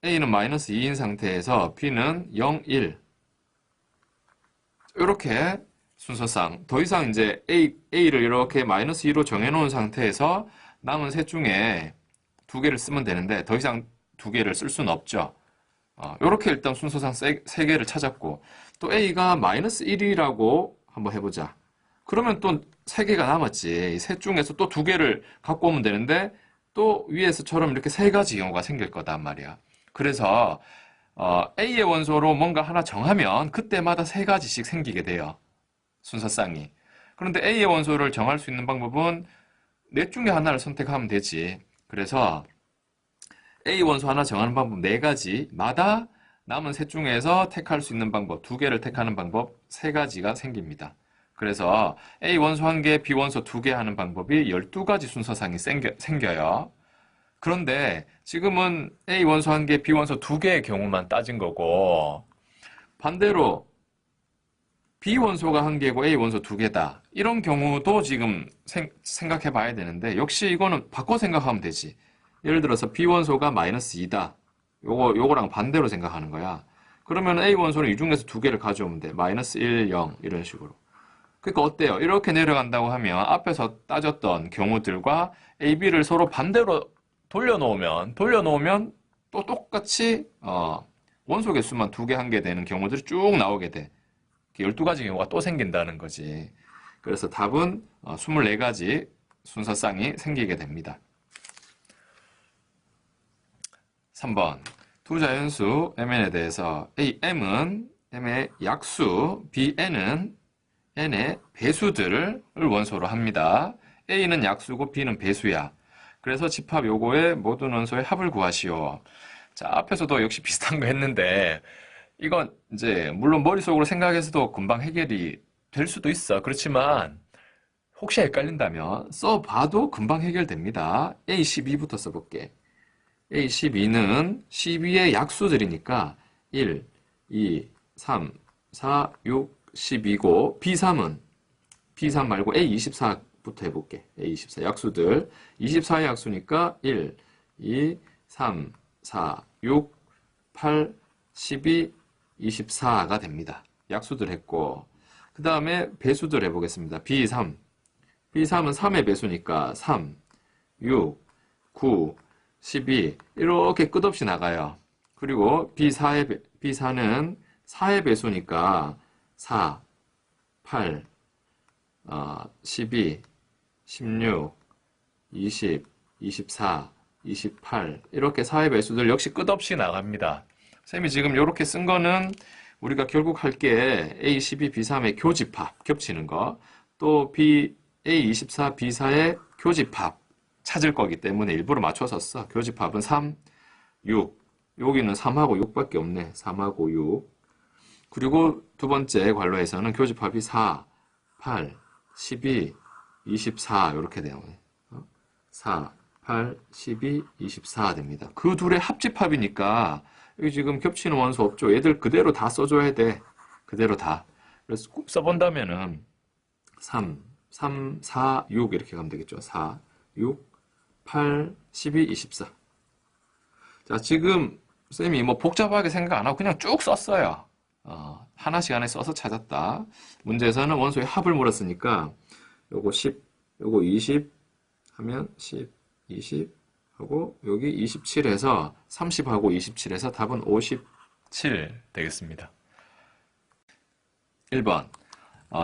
A는 마이너스 2인 상태에서 B는 0, 1 이렇게 순서상 더 이상 이제 A를 이렇게 마이너스 2로 정해놓은 상태에서 남은 셋 중에 2개를 쓰면 되는데 더 이상 2개를 쓸 수는 없죠. 이렇게 일단 순서상 3개를 찾았고 또 A가 마이너스 1이라고 한번 해보자. 그러면 또 3개가 남았지. 이 셋 중에서 또 2개를 갖고 오면 되는데 또 위에서처럼 이렇게 3가지 경우가 생길 거단 말이야. 그래서 A의 원소로 뭔가 하나 정하면 그때마다 3가지씩 생기게 돼요. 순서쌍이. 그런데 A의 원소를 정할 수 있는 방법은 넷 중에 하나를 선택하면 되지. 그래서 A 원소 하나 정하는 방법 4가지마다 남은 셋 중에서 택할 수 있는 방법 2개를 택하는 방법 3가지가 생깁니다. 그래서 A 원소 1개, B 원소 2개 하는 방법이 12가지 순서상이 생겨요. 그런데 지금은 A 원소 1개, B 원소 2개의 경우만 따진 거고 반대로 B 원소가 1개고 A 원소 2개다. 이런 경우도 지금 생각해 봐야 되는데 역시 이거는 바꿔 생각하면 되지. 예를 들어서 B 원소가 마이너스 2다. 요거랑 반대로 생각하는 거야. 그러면 A 원소는 이 중에서 2개를 가져오면 돼. 마이너스 1, 0 이런 식으로. 그러니까 어때요? 이렇게 내려간다고 하면 앞에서 따졌던 경우들과 A, B를 서로 반대로 돌려놓으면 또 똑같이 원소 개수만 2개, 1개 되는 경우들이 쭉 나오게 돼. 12가지 경우가 또 생긴다는 거지. 그래서 답은 24가지 순서쌍이 생기게 됩니다. 3번 두 자연수 mn에 대해서 A, m은 m의 약수, B, n은 n의 배수들을 원소로 합니다. A는 약수고 B는 배수야. 그래서 집합 요거의 모든 원소의 합을 구하시오. 자, 앞에서도 역시 비슷한 거 했는데 이건 이제 물론 머릿속으로 생각해서도 금방 해결이 될 수도 있어. 그렇지만 혹시 헷갈린다면 써봐도 금방 해결됩니다. A12부터 써볼게. A12는 12의 약수들이니까 1, 2, 3, 4, 6, 10이고 B3 말고 A24부터 해볼게. A24 약수들 24의 약수니까 1, 2, 3, 4, 6, 8, 12, 24가 됩니다. 약수들 했고 그 다음에 배수들 해보겠습니다. B3 B3은 3의 배수니까 3, 6, 9, 12 이렇게 끝없이 나가요. 그리고 B4는 4의 배수니까 4, 8, 12, 16, 20, 24, 28 이렇게 사회 배수들 역시 끝없이 나갑니다. 쌤이 지금 이렇게 쓴 거는 우리가 결국 할 게 A12, B3의 교집합 겹치는 거, 또 A24, B4의 교집합 찾을 거기 때문에 일부러 맞춰서 써. 교집합은 3, 6. 여기는 3하고 6밖에 없네. 3하고 6. 그리고 두 번째 관로에서는 교집합이 4, 8, 12, 24 이렇게 돼요. 4, 8, 12, 24 됩니다. 그 둘의 합집합이니까 여기 지금 겹치는 원소 없죠. 얘들 그대로 다 써줘야 돼. 그대로 다. 그래서 꼭 써본다면은 3, 4, 6 이렇게 가면 되겠죠. 4, 6, 8, 12, 24. 자, 지금 쌤이 뭐 복잡하게 생각 안 하고 그냥 쭉 썼어요. 하나씩 안에 써서 찾았다. 문제에서는 원소의 합을 물었으니까 요거 10, 요거 20 하면 10, 20 하고 여기 27에서 30하고 27에서 답은 57 되겠습니다. 1번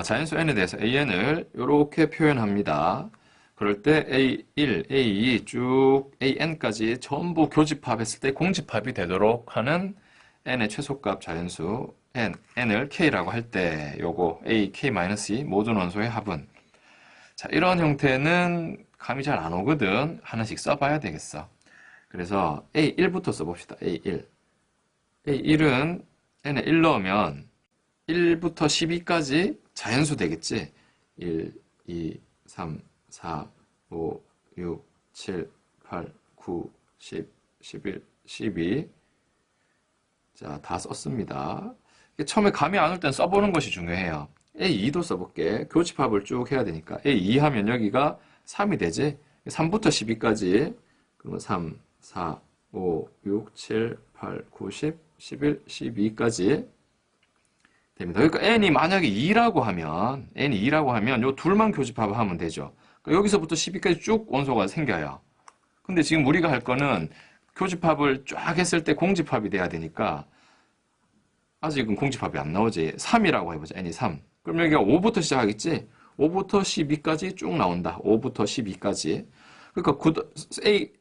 자연수 n에 대해서 an을 이렇게 표현합니다. 그럴 때 A1, A2 쭉 AN까지 전부 교집합했을 때 공집합이 되도록 하는 n의 최소값 자연수 n을 k라고 할 때 요거 A, K-2 모든 원소의 합은 자, 이런 형태는 감이 잘 안 오거든. 하나씩 써봐야 되겠어. 그래서 A1부터 써봅시다. A1. A1은 n에 1 넣으면 1부터 12까지 자연수 되겠지. 1, 2, 3, 4, 5, 6, 7, 8, 9, 10, 11, 12. 자, 다 썼습니다. 처음에 감이 안 올 땐 써보는 것이 중요해요. A2도 써볼게. 교집합을 쭉 해야 되니까. A2 하면 여기가 3이 되지? 3부터 12까지. 그러면 3, 4, 5, 6, 7, 8, 9, 10, 11, 12까지 됩니다. 그러니까 n이 만약에 2라고 하면, n이 2라고 하면 요 둘만 교집합을 하면 되죠. 그러니까 여기서부터 12까지 쭉 원소가 생겨요. 근데 지금 우리가 할 거는 교집합을 쫙 했을 때 공집합이 돼야 되니까 아직은 공집합이 안 나오지. 3이라고 해보자. n이 3. 그럼 여기가 5부터 시작하겠지? 5부터 12까지 쭉 나온다. 5부터 12까지. 그러니까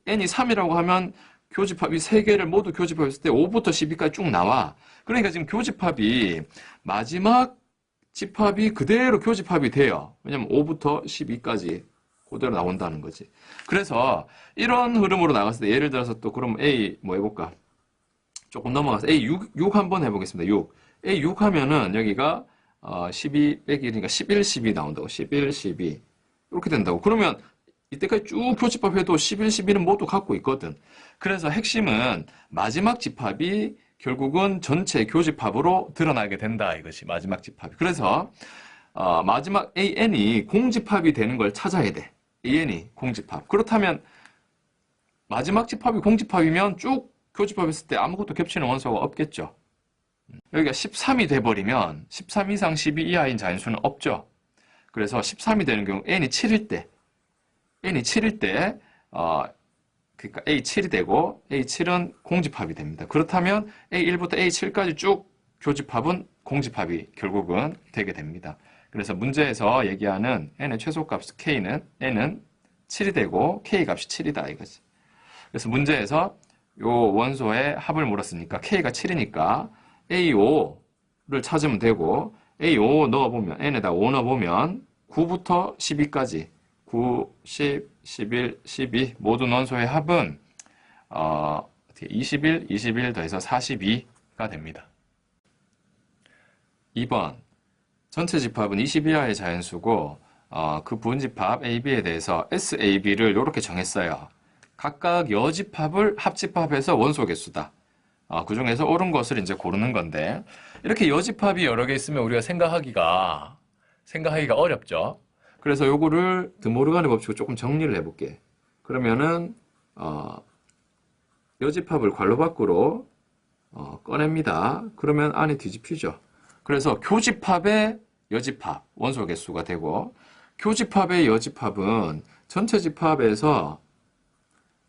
n이 3이라고 하면 교집합이 3개를 모두 교집합했을 때 5부터 12까지 쭉 나와. 그러니까 지금 교집합이 마지막 집합이 그대로 교집합이 돼요. 왜냐면 5부터 12까지 그대로 나온다는 거지. 그래서 이런 흐름으로 나갔을 때 예를 들어서 또 그럼 A 뭐 해볼까? 조금 넘어가서 A6 한번 해보겠습니다. 6. A6 하면은 여기가 12 빼기 그러니까 11, 12 나온다고. 11, 12 이렇게 된다고. 그러면 이때까지 쭉 교집합해도 11, 12는 모두 갖고 있거든. 그래서 핵심은 마지막 집합이 결국은 전체 교집합으로 드러나게 된다. 이것이 마지막 집합이. 그래서 마지막 AN이 공집합이 되는 걸 찾아야 돼. AN이 공집합. 그렇다면 마지막 집합이 공집합이면 쭉 교집합했을 때 아무것도 겹치는 원소가 없겠죠. 여기가 13이 돼버리면 13 이상 12 이하인 자연수는 없죠. 그래서 13이 되는 경우 n이 7일 때 그러니까 A7이 되고 A7은 공집합이 됩니다. 그렇다면 A1부터 A7까지 쭉 교집합은 공집합이 결국은 되게 됩니다. 그래서 문제에서 얘기하는 n의 최소값 n은 7이 되고 k 값이 7이다 이거지. 그래서 문제에서 요 원소의 합을 물었으니까 k가 7이니까 A5를 찾으면 되고 A5 넣어보면 n에다 5 넣어보면 9부터 12까지 9, 10, 11, 12 모든 원소의 합은 21, 21 더해서 42가 됩니다. 2번 전체 집합은 20 이하의 자연수고 그 부분집합 AB에 대해서 SAB를 이렇게 정했어요. 각각 여집합을 합집합해서 원소 개수다. 그 중에서 옳은 것을 이제 고르는 건데 이렇게 여집합이 여러 개 있으면 우리가 생각하기가 어렵죠. 그래서 요거를 드모르간의 법칙으로 조금 정리를 해볼게. 그러면은 여집합을 괄호 밖으로 꺼냅니다. 그러면 안에 뒤집히죠. 그래서 교집합의 여집합 원소 개수가 되고 교집합의 여집합은 전체 집합에서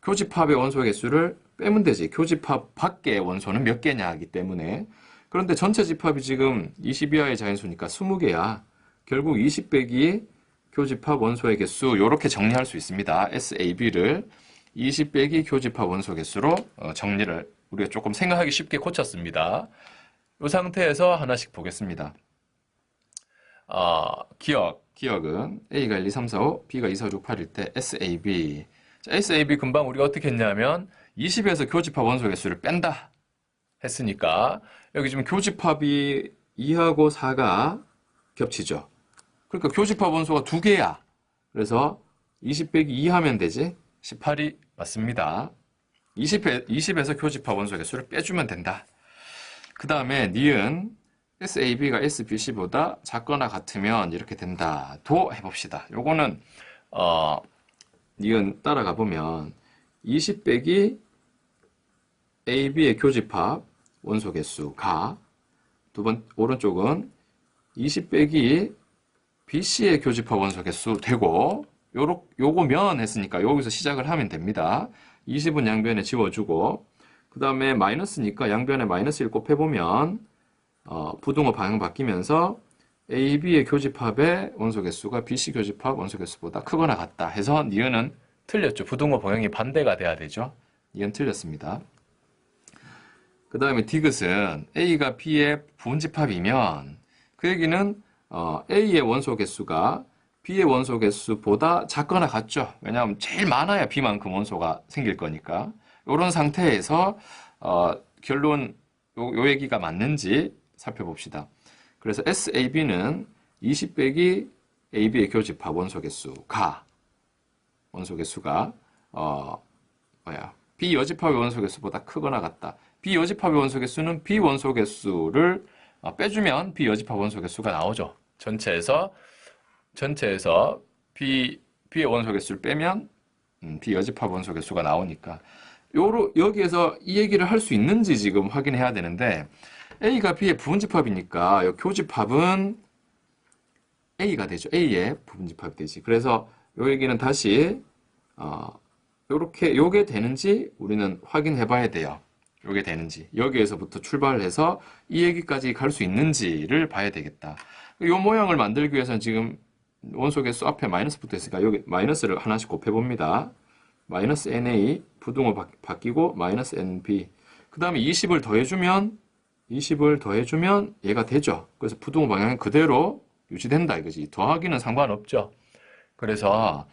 교집합의 원소 개수를 빼면 되지. 교집합 밖의 원소는 몇 개냐 하기 때문에. 그런데 전체 집합이 지금 20 이하의 자연수니까 20개야. 결국 20 빼기 교집합 원소의 개수 이렇게 정리할 수 있습니다. SAB를 20 빼기 교집합 원소 개수로 정리를 우리가 조금 생각하기 쉽게 고쳤습니다. 이 상태에서 하나씩 보겠습니다. 기억은 A가 1, 2, 3, 4, 5, B가 2, 4, 5, 6, 8일 때 SAB. 자, SAB 금방 우리가 어떻게 했냐면 20에서 교집합 원소 개수를 뺀다 했으니까 여기 지금 교집합이 2하고 4가 겹치죠. 그러니까 교집합 원소가 2개야. 그래서 20 빼기 2 하면 되지. 18이 맞습니다. 20에서 교집합 원소 개수를 빼주면 된다. 그 다음에 니은 SAB가 SBC보다 작거나 같으면 이렇게 된다. 도 해봅시다. 요거는 니은 따라가 보면 20 빼기 AB의 교집합 원소 개수가 오른쪽은 20 빼기 BC의 교집합 원소 개수 되고 요거면 했으니까 여기서 시작을 하면 됩니다. 20은 양변에 지워주고 그 다음에 마이너스니까 양변에 마이너스 1 곱해보면 부등호 방향 바뀌면서 AB의 교집합의 원소 개수가 BC 교집합 원소 개수보다 크거나 같다 해서 니은은 틀렸죠. 부등호 방향이 반대가 돼야 되죠. 니은 틀렸습니다. 그 다음에 디귿은 A가 B의 부분집합이면 그 얘기는 A의 원소 개수가 B의 원소 개수보다 작거나 같죠. 왜냐하면 제일 많아야 B만큼 원소가 생길 거니까. 이런 상태에서 결론 요 얘기가 맞는지 살펴봅시다. 그래서 SAB는 20 빼기 AB의 교집합 원소 개수가 B 여집합의 원소 개수보다 크거나 같다. B 여집합의 원소 개수는 B 원소 개수를 빼주면 B 여집합 원소 개수가 나오죠. 전체에서 B의 원소 개수를 빼면 B 여집합 원소 개수가 나오니까 여기에서 이 얘기를 할 수 있는지 지금 확인해야 되는데 A가 B의 부분집합이니까 교집합은 A가 되죠. A의 부분집합이 되지. 그래서 요 얘기는 다시 요게 되는지 우리는 확인해 봐야 돼요. 요게 되는지. 여기에서부터 출발해서 이 얘기까지 갈 수 있는지를 봐야 되겠다. 요 모양을 만들기 위해서는 지금 원소 개수 앞에 마이너스 붙어 있으니까 여기 마이너스를 하나씩 곱해 봅니다. 마이너스 NA 부등호 바뀌고 마이너스 NB. 그 다음에 20을 더해주면 얘가 되죠. 그래서 부등호 방향은 그대로 유지된다 이거지. 더하기는 상관없죠. 그래서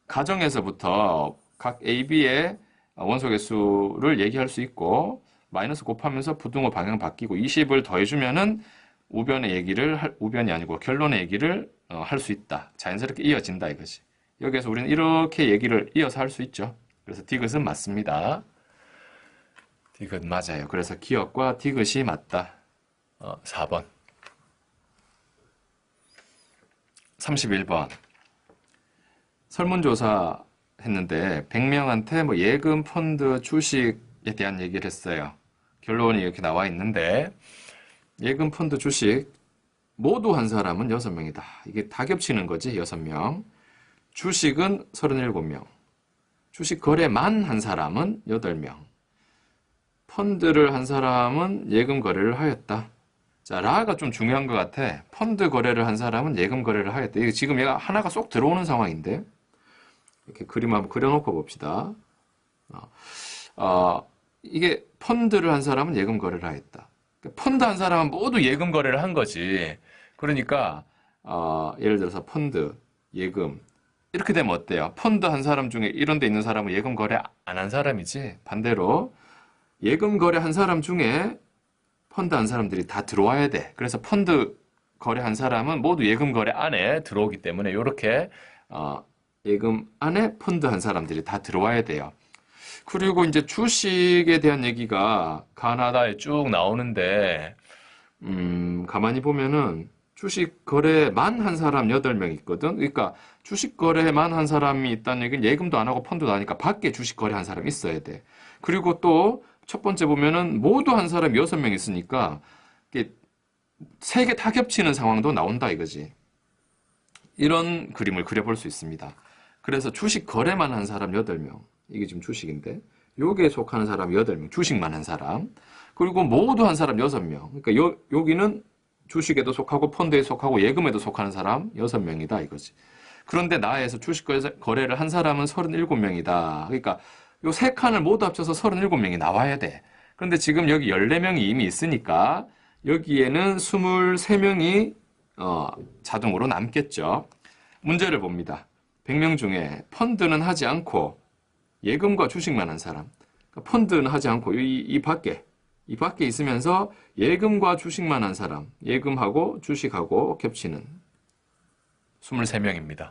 가정에서부터 각 AB의 원소 개수를 얘기할 수 있고 마이너스 곱하면서 부등호 방향 바뀌고 20을 더해주면은 우변이 아니고 결론의 얘기를 할 수 있다. 자연스럽게 이어진다 이거지. 여기에서 우리는 이렇게 얘기를 이어서 할 수 있죠. 그래서 디귿은 맞습니다. 디귿 맞아요. 그래서 기억과 디귿이 맞다. 4번. 31번. 설문조사 했는데 100명한테 뭐 예금, 펀드, 주식에 대한 얘기를 했어요. 결론이 이렇게 나와 있는데 예금, 펀드, 주식 모두 한 사람은 6명이다. 이게 다 겹치는 거지, 6명. 주식은 37명. 주식 거래만 한 사람은 8명. 펀드를 한 사람은 예금 거래를 하였다. 자, 라가 좀 중요한 것 같아. 펀드 거래를 한 사람은 예금 거래를 하였다. 이게 지금 얘가 하나가 쏙 들어오는 상황인데. 이렇게 그림 한번 그려놓고 봅시다. 이게 펀드를 한 사람은 예금 거래를 하였다. 펀드 한 사람은 모두 예금 거래를 한 거지. 그러니까 예를 들어서 펀드, 예금 이렇게 되면 어때요? 펀드 한 사람 중에 이런 데 있는 사람은 예금 거래 안 한 사람이지. 반대로 예금 거래 한 사람 중에 펀드 한 사람들이 다 들어와야 돼. 그래서 펀드 거래 한 사람은 모두 예금 거래 안에 들어오기 때문에 이렇게 예금 안에 펀드 한 사람들이 다 들어와야 돼요. 그리고 이제 주식에 대한 얘기가 가나다에 쭉 나오는데 가만히 보면은 주식 거래만 한 사람 8명 있거든. 그러니까 주식 거래만 한 사람이 있다는 얘기는 예금도 안 하고 펀드도 하니까 밖에 주식 거래 한 사람 있어야 돼. 그리고 또 첫 번째 보면은 모두 한 사람 6명 있으니까 이게 3개 다 겹치는 상황도 나온다 이거지. 이런 그림을 그려볼 수 있습니다. 그래서 주식 거래만 한 사람 8명. 이게 지금 주식인데 요게 속하는 사람 8명. 주식만 한 사람. 그리고 모두 한 사람 6명. 그러니까 여기는 주식에도 속하고 펀드에 속하고 예금에도 속하는 사람 6명이다 이거지. 그런데 나에서 주식 거래를 한 사람은 37명이다. 그러니까 요 세 칸을 모두 합쳐서 37명이 나와야 돼. 그런데 지금 여기 14명이 이미 있으니까 여기에는 23명이 자동으로 남겠죠. 문제를 봅니다. 100명 중에 펀드는 하지 않고 예금과 주식만 한 사람. 그러니까 펀드는 하지 않고 이 밖에 있으면서 예금과 주식만 한 사람. 예금하고 주식하고 겹치는 23명입니다.